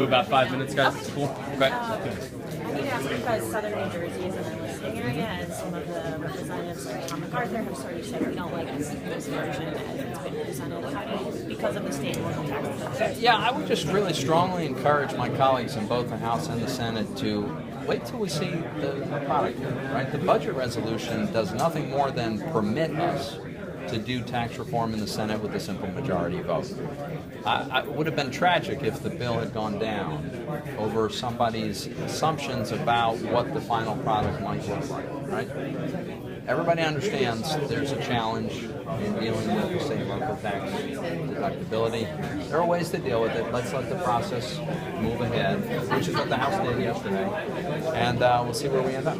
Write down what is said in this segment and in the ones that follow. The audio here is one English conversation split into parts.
About 5 minutes, guys. It's cool. Okay. We'd ask because Southern New Jersey is an enlisting area, and some of the representatives like Tom MacArthur have sort of said we don't like this version as it's been presented. How do you, because of the state and local tax deductions? Yeah, I would just really strongly encourage my colleagues in both the House and the Senate to wait till we see the product, right? The budget resolution does nothing more than permit us to do tax reform in the Senate with a simple majority vote. It would have been tragic if the bill had gone down over somebody's assumptions about what the final product might look like, right? Everybody understands there's a challenge in dealing with state and local tax deductibility. There are ways to deal with it. Let's let the process move ahead, which is what the House did yesterday, and we'll see where we end up.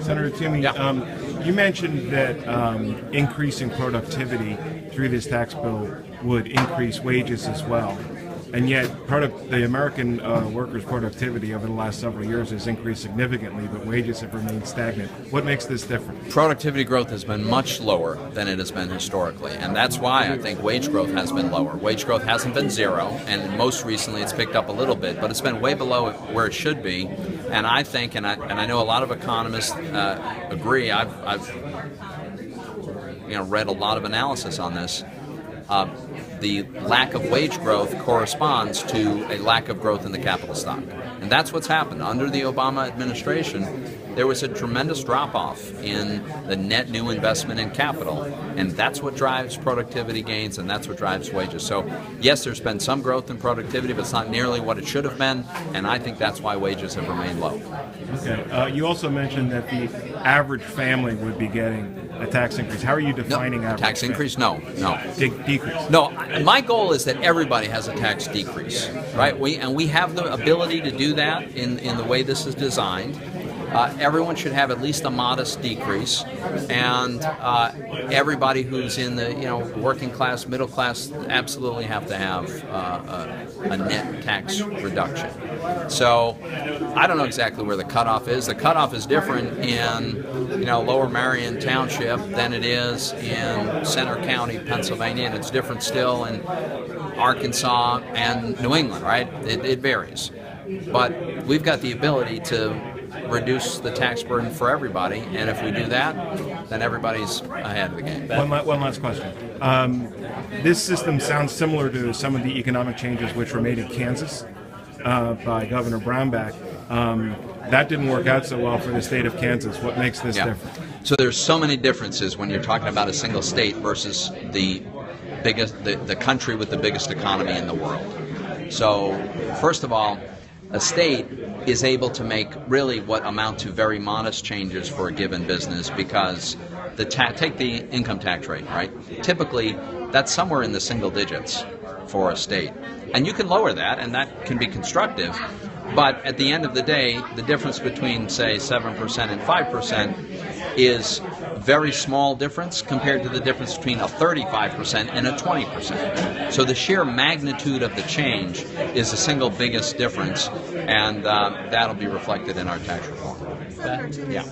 Senator Toomey, Yeah. You mentioned that increasing productivity through this tax bill would increase wages as well. And yet, the American workers' productivity over the last several years has increased significantly, but wages have remained stagnant. What makes this different? Productivity growth has been much lower than it has been historically, and that's why I think wage growth has been lower. Wage growth hasn't been zero, and most recently it's picked up a little bit, but it's been way below where it should be. And I think, and I know a lot of economists agree. I've read a lot of analysis on this. The lack of wage growth corresponds to a lack of growth in the capital stock. And that's what's happened. Under the Obama administration, there was a tremendous drop-off in the net new investment in capital. And that's what drives productivity gains, and that's what drives wages. So, yes, there's been some growth in productivity, but it's not nearly what it should have been. And I think that's why wages have remained low. Okay. You also mentioned that the average family would be getting a tax increase. How are you defining average? Tax increase? No. Decrease? No, my goal is that everybody has a tax decrease, right? We have the ability to do that in the way this is designed. Everyone should have at least a modest decrease, and everybody who's in the working class, middle class, absolutely have to have a net tax reduction. So I don't know exactly where the cutoff is. The cutoff is different in Lower Marion Township than it is in Center County, Pennsylvania, and it's different still in Arkansas and New England, right? It varies. But we've got the ability to reduce the tax burden for everybody, and if we do that, then everybody's ahead of the game. One last question. This system sounds similar to some of the economic changes which were made in Kansas by Governor Brownback. That didn't work out so well for the state of Kansas. What makes this different? So there's so many differences when you're talking about a single state versus the country with the biggest economy in the world. So first of all, a state is able to make really what amount to very modest changes for a given business because take the income tax rate, right? Typically, that's somewhere in the single digits for a state. And you can lower that, and that can be constructive. But at the end of the day, the difference between, say, 7% and 5% is very small difference compared to the difference between a 35% and a 20%. So the sheer magnitude of the change is the single biggest difference, and that'll be reflected in our tax reform. Yeah.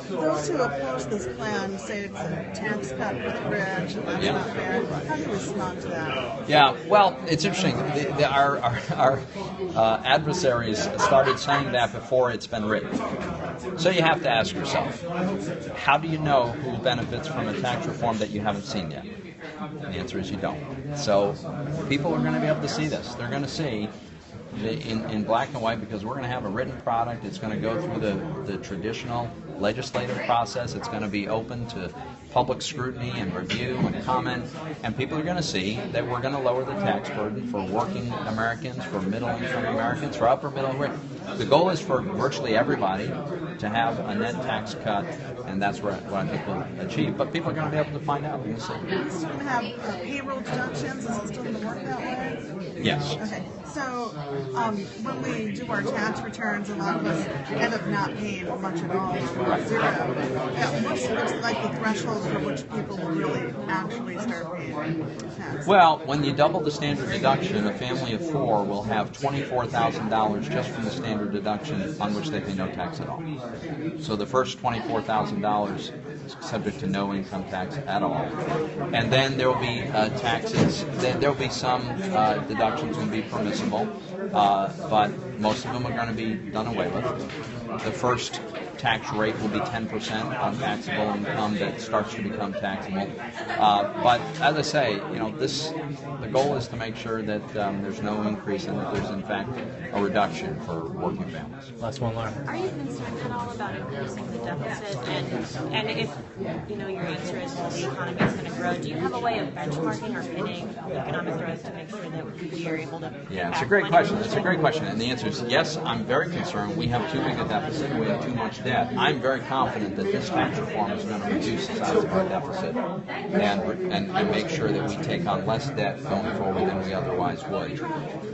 Those who oppose this plan say it's a tax cut for the rich, and that's not fair. How do you respond to that? Yeah, well, it's interesting. Our adversaries started saying that before it's been written. So you have to ask yourself, how do you know who benefits from a tax reform that you haven't seen yet? And the answer is you don't. So people are going to be able to see this. They're going to see in black and white because we're going to have a written product. It's going to go through the traditional legislative process. It's going to be open to public scrutiny and review and comment, and people are going to see that we're going to lower the tax burden for working Americans, for middle-income Americans, for upper-middle. The goal is for virtually everybody to have a net tax cut, and that's what I think we'll achieve. But people are going to be able to find out. We're going to see. Is this going to have payroll deductions? Is it still going to work that way? Yes. Okay. So when we do our tax returns, a lot of us end up not paying much at all, or zero. Yeah, what's like the threshold for which people will really actually start paying tax? Well, when you double the standard deduction, a family of four will have $24,000 just from the standard deduction on which they pay no tax at all. So the first $24,000 subject to no income tax at all. And then there will be taxes. There will be some deductions will be permissible, but most of them are going to be done away with. The first tax rate will be 10% on taxable income that starts to become taxable. But as I say, the goal is to make sure that there's no increase and that there's in fact a reduction for working families. Last one, Laura. Are you concerned at all about increasing the deficit? And if your answer is well, the economy is going to grow, do you have a way of benchmarking or pinning economic growth to make sure that we are able to? Yeah, it's a great question. It's a great question, and the answer is yes. I'm very concerned. We have too big a deficit. And we have too much debt. I'm very confident that this tax reform is going to reduce the size of our deficit and make sure that we take on less debt going forward than we otherwise would.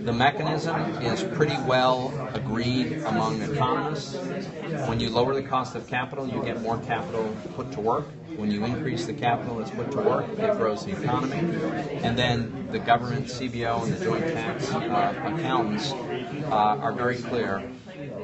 The mechanism is pretty well agreed among economists. When you lower the cost of capital, you get more capital put to work. When you increase the capital that's put to work, it grows the economy. And then the government, CBO, and the joint tax accountants are very clear.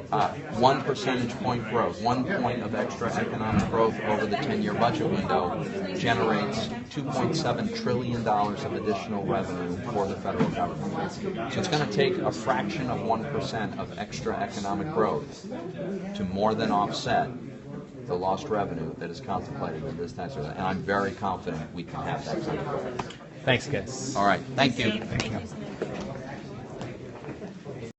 1 percentage point growth, 1 point of extra economic growth over the 10-year budget window generates $2.7 trillion of additional revenue for the federal government. So it's going to take a fraction of 1% of extra economic growth to more than offset the lost revenue that is contemplated in this tax reform. And I'm very confident we can have that kind of growth. Thanks, guys. All right. Thank you. Thank you.